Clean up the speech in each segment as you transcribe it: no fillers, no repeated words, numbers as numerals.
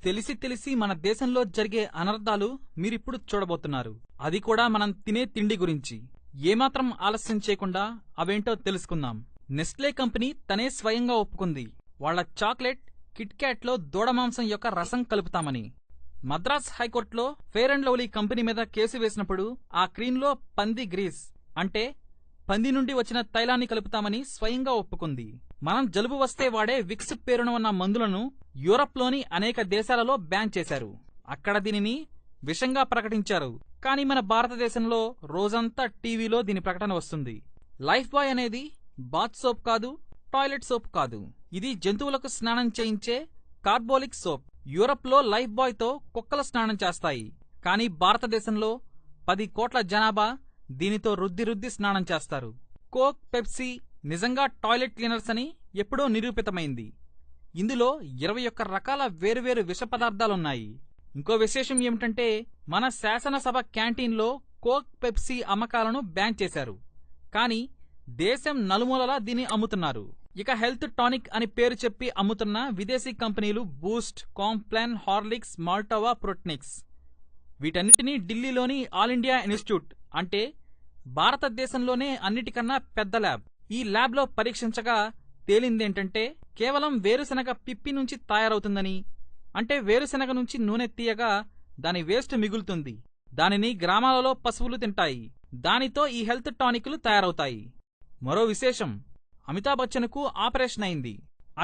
తెలిసి తెలిసి మన దేశంలో జరిగే అనర్థాలు మీరిప్పుడు చూడబోతున్నారు. అది కూడా మనం తినే తిండి గురించి. ఏమాత్రం ఆలస్యం చేయకుండా అవేంటో తెలుసుకుందాం. నెస్లే కంపెనీ తనే స్వయంగా ఒప్పుకుంది వాళ్ల చాక్లెట్ కిట్ క్యాట్ లో దూడమాంసం యొక్క రసం కలుపుతామని. మద్రాస్ హైకోర్టులో ఫెయిర్ అండ్ లవ్లీ కంపెనీ మీద కేసు వేసినప్పుడు ఆ క్రీంలో పంది గ్రీస్ అంటే పంది నుండి వచ్చిన తైలాన్ని కలుపుతామని స్వయంగా ఒప్పుకుంది. మనం జలుబు వస్తే వాడే విక్స్ పేరున ఉన్న మందులను యూరప్లోని అనేక దేశాలలో బ్యాన్ చేశారు. అక్కడ దీనిని విషంగా ప్రకటించారు. కానీ మన భారతదేశంలో రోజంతా టీవీలో దీని ప్రకటన వస్తుంది. లైఫ్ బాయ్ అనేది బాత్ సోప్ కాదు, టాయిలెట్ సోప్ కాదు. ఇది జంతువులకు స్నానం చేయించే కార్బోలిక్ సోప్. యూరప్ లో లైఫ్ బాయ్ తో కుక్కల స్నానం చేస్తాయి. కానీ భారతదేశంలో 10 కోట్ల జనాభా దీనితో రుద్ది స్నానం చేస్తారు. కోక్, పెప్సీ నిజంగా టాయిలెట్ క్లీనర్స్ అని ఎప్పుడో నిరూపితమైంది. ఇందులో 21 రకాల వేరువేరు విష పదార్థాలున్నాయి. ఇంకో విశేషం ఏమిటంటే మన శాసనసభ క్యాంటీన్లో కోక్, పెప్సీ అమ్మకాలను బ్యాన్ చేశారు. కానీ దేశం నలుమూలలా దీన్ని అమ్ముతున్నారు. ఇక హెల్త్ టానిక్ అని పేరు చెప్పి అమ్ముతున్న విదేశీ కంపెనీలు బూస్ట్, కాంప్లాన్, హార్లిక్స్, మాల్టోవా, ప్రోట్నిక్స్. వీటన్నిటినీ ఢిల్లీలోని ఆల్ ఇండియా ఇన్స్టిట్యూట్ అంటే భారతదేశంలోనే అన్నిటికన్నా పెద్ద ల్యాబ్. ఈ ల్యాబ్లో పరీక్షించగా తేలిందేంటంటే కేవలం వేరుశెనగ పిప్పి నుంచి తయారవుతుందని. అంటే వేరుశెనగ నుంచి నూనె తీయగా దాని వేస్ట్ మిగులుతుంది. దానిని గ్రామాలలో పశువులు తింటాయి. దానితో ఈ హెల్త్ టానిక్లు తయారవుతాయి. మరో విశేషం, అమితాబ్ బచ్చన్కు ఆపరేషన్ అయింది.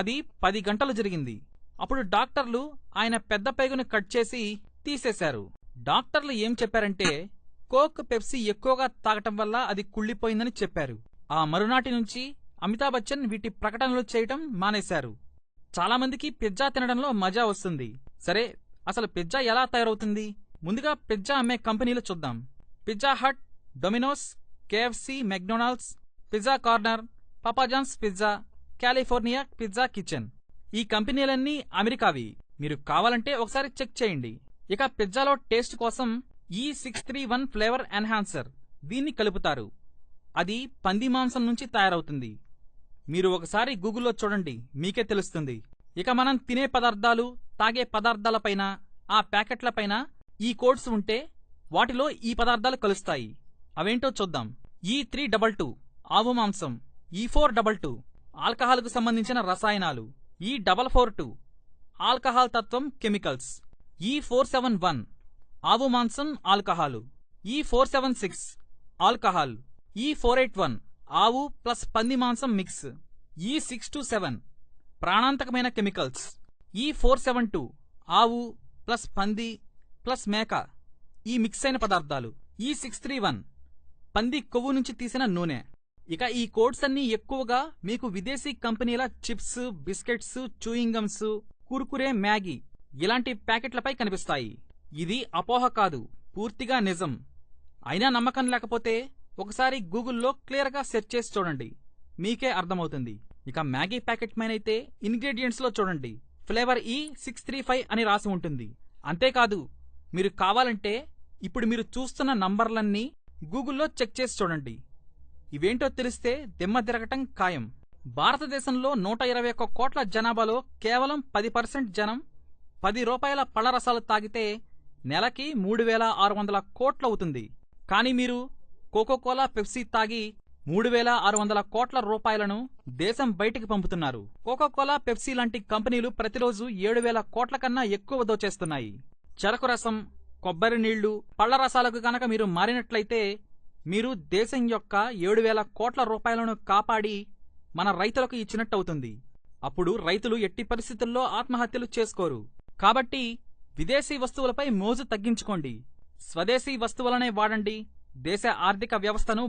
అది 10 గంటలు జరిగింది. అప్పుడు డాక్టర్లు ఆయన పెద్ద పేగును కట్ చేసి తీసేశారు. డాక్టర్లు ఏం చెప్పారంటే కోక్, పెప్సీ ఎక్కువగా తాగటం వల్ల అది కుళ్ళిపోయిందని చెప్పారు. ఆ మరునాటి నుంచి అమితాబ్ బచ్చన్ వీటి ప్రకటనలు చేయటం మానేశారు. చాలామందికి పిజ్జా తినడంలో మజా వస్తుంది. సరే, అసలు పిజ్జా ఎలా తయారవుతుంది? ముందుగా పిజ్జా అమ్మే కంపెనీలు చూద్దాం. Pizza hut, Domino's, KFC, McDonald's, pizza corner, Papa John's pizza, California pizza kitchen. ఈ కంపెనీలన్నీ అమెరికావి. మీరు కావాలంటే ఒకసారి చెక్ చేయండి. ఇక పిజ్జాలో టేస్ట్ కోసం E631 ఫ్లేవర్ ఎన్హాన్సర్ దీన్ని కలుపుతారు. అది పంది మాంసం నుంచి తయారవుతుంది. మీరు ఒకసారి గూగుల్లో చూడండి, మీకే తెలుస్తుంది. ఇక మనం తినే పదార్థాలు, తాగే పదార్థాలపైన, ఆ ప్యాకెట్లపైన ఈ కోడ్స్ ఉంటే వాటిలో ఈ పదార్థాలు కలుస్తాయి. అవేంటో చూద్దాం. E322 ఆవు మాంసం, E422 ఆల్కహాల్కు సంబంధించిన రసాయనాలు, E442 ఆల్కహాల్ తత్వం కెమికల్స్, E471 ఆవు మాంసం ఆల్కహాలు, E476 ఆల్కహాల్, E481 ఆవు ప్లస్ పంది మాంసం మిక్స్, E627 ప్రాణాంతకమైన కెమికల్స్, E472 ఆవు ప్లస్ పంది ప్లస్ మేక ఈ మిక్స్ అయిన పదార్థాలు, E631 పంది కొవ్వు నుంచి తీసిన నూనె. ఇక ఈ కోడ్స్ అన్నీ ఎక్కువగా మీకు విదేశీ కంపెనీల chips, biscuits, chewing gums, Kurkure, Maggi ఇలాంటి ప్యాకెట్లపై కనిపిస్తాయి. ఇది అపోహ కాదు, పూర్తిగా నిజం. అయినా నమ్మకం లేకపోతే ఒకసారి గూగుల్లో క్లియర్గా సెర్చ్ చేసి చూడండి, మీకే అర్థమవుతుంది. ఇక మ్యాగీ ప్యాకెట్ పైనైతే ఇంగ్రీడియంట్స్లో చూడండి, ఫ్లేవర్ E635 అని రాసి ఉంటుంది. అంతేకాదు, మీరు కావాలంటే ఇప్పుడు మీరు చూస్తున్న నంబర్లన్నీ గూగుల్లో చెక్ చేసి చూడండి. ఇవేంటో తెలిస్తే దిమ్మ తిరగటం ఖాయం. భారతదేశంలో 121 కోట్ల జనాభాలో కేవలం 10% జనం 10 రూపాయల పళ్లరసాలు తాగితే నెలకి 3600 కోట్లవుతుంది. కానీ మీరు కోకోకోలా, పెప్సీ తాగి 3600 కోట్ల రూపాయలను దేశం బయటికి పంపుతున్నారు. కోకోకోలా, పెప్సీ లాంటి కంపెనీలు ప్రతిరోజు 7000 కోట్ల కన్నా ఎక్కువ దోచేస్తున్నాయి. చెరకు రసం, కొబ్బరి నీళ్లు, పళ్ల రసాలకు గనక మీరు మారినట్లయితే మీరు దేశం యొక్క 7000 కోట్ల రూపాయలను కాపాడి మన రైతులకు ఇచ్చినట్టవుతుంది. అప్పుడు రైతులు ఎట్టి పరిస్థితుల్లో ఆత్మహత్యలు చేసుకోరు. కాబట్టి విదేశీ వస్తువులపై మోజు తగ్గించుకోండి, స్వదేశీ వస్తువులనే వాడండి. దేశ ఆర్థిక వ్యవస్థను